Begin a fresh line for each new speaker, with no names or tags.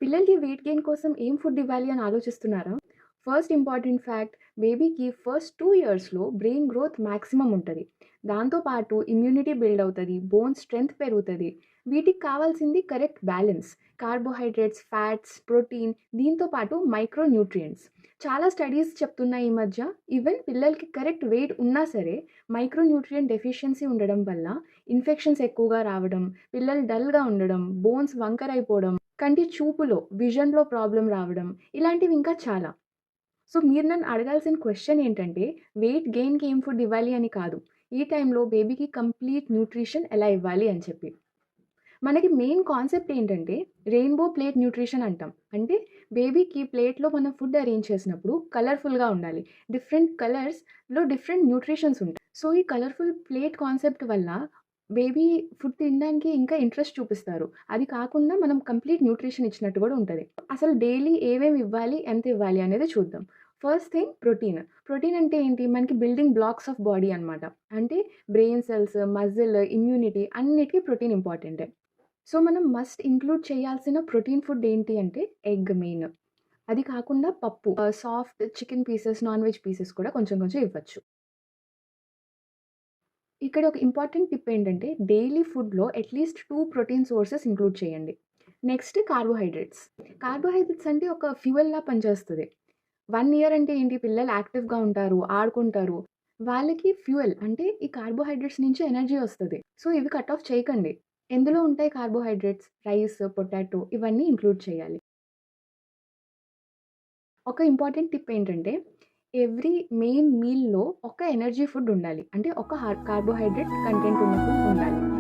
పిల్లలకి weight gain కోసం ఏం ఫుడ్ ఇవ్వాలి అని ఆలోచిస్తున్నారా? ఫస్ట్ ఇంపార్టెంట్ ఫ్యాక్ట్, బేబీకి ఫస్ట్ 2 ఇయర్స్‌లో బ్రెయిన్ గ్రోత్ మాక్సిమం ఉంటది. దాంతో పాటు ఇమ్యూనిటీ బిల్డ్ అవుతది. బోన్ స్ట్రెంగ్త్ పెరుగుతది. వీటికి కావాల్సింది correct balance. Carbohydrates, fats, protein దీంతో పాటు మైక్రో న్యూట్రియంట్స్. చాలా స్టడీస్ చెప్తున్నాయి ఈ మధ్య ఈవెన్ పిల్లలకి కరెక్ట్ వెయిట్ ఉన్నా సరే మైక్రో న్యూట్రియంట్ డెఫిషియన్సీ ఉండడం వల్ల ఇన్ఫెక్షన్స్ ఎక్కువగా రావడం, పిల్లలు డల్‌గా ఉండడం, బోన్స్ వంకరైపోవడం, కంటి చూపులో, విజన్‌లో ప్రాబ్లమ్ రావడం ఇలాంటివి ఇంకా చాలా. సో, మీరు నన్ను అడగాల్సిన క్వెషన్ ఏంటంటే, వెయిట్ గెయిన్‌కి ఏం ఫుడ్ ఇవ్వాలి అని కాదు. ఈ టైంలో బేబీకి కంప్లీట్ న్యూట్రిషన్ ఎలా ఇవ్వాలి అని చెప్పి. మనకి మెయిన్ కాన్సెప్ట్ ఏంటంటే, రెయిన్‌బో ప్లేట్ న్యూట్రిషన్ అంటాం. అంటే బేబీకి ప్లేట్‌లో మనం ఫుడ్ అరేంజ్ చేసినప్పుడు కలర్‌ఫుల్‌గా ఉండాలి. డిఫరెంట్ కలర్స్‌లో డిఫరెంట్ న్యూట్రిషన్స్ ఉంటాయి. సో, ఈ కలర్‌ఫుల్ ప్లేట్ కాన్సెప్ట్ వల్ల బేబీ ఫుడ్ తినడానికి ఇంకా ఇంట్రెస్ట్ చూపిస్తారు. అది కాకుండా మనం కంప్లీట్ న్యూట్రిషన్ ఇచ్చినట్టు కూడా ఉంటది. అసలు డైలీ ఏమేమి ఇవ్వాలి, ఎంత ఇవ్వాలి అనేది చూద్దాం. First thing protein. ప్రోటీన్ అంటే ఏంటి? మనకి బిల్డింగ్ బ్లాక్స్ ఆఫ్ బాడీ అనమాట. అంటే బ్రెయిన్ సెల్స్, మజిల్, ఇమ్యూనిటీ అన్నిటికి ప్రోటీన్ ఇంపార్టెంటే. సో, మనం మస్ట్ ఇంక్లూడ్ చేయాల్సిన ప్రోటీన్ ఫుడ్ ఏంటి అంటే ఎగ్ మెయిన్. అది కాకుండా పప్పు, soft chicken pieces, non veg pieces కూడా కొంచెం కొంచెం ఇవ్వచ్చు. ఇక్కడ ఒక ఇంపార్టెంట్ టిప్ ఏంటంటే డైలీ ఫుడ్‌లో అట్‌లీస్ట్ 2 ప్రోటీన్ సోర్సెస్ ఇంక్లూడ్ చేయండి. Next carbohydrates. కార్బోహైడ్రేట్స్ అంటే ఒక ఫ్యూయల్‌లా పనిచేస్తది. 1 ఇయర్ అంటే ఏంటి పిల్లలు యాక్టివ్‌గా ఉంటారు, ఆడుకుంటారు. వాళ్ళకి ఫ్యూయల్ అంటే ఈ కార్బోహైడ్రేట్స్ నుంచి ఎనర్జీ వస్తది. సో, ఇవి కట్ ఆఫ్ చేయకండి. ఎందులో ఉంటాయి కార్బోహైడ్రేట్స్? రైస్, పొటాటో ఇవన్నీ ఇంక్లూడ్ చేయాలి. ఒక ఇంపార్టెంట్ టిప్ ఏంటంటే, ఎవ్రీ మెయిన్ మీల్‌లో ఒక ఎనర్జీ ఫుడ్ ఉండాలి. అంటే ఒక కార్బోహైడ్రేట్ కంటెంట్ ఉన్న ఫుడ్ ఉండాలి.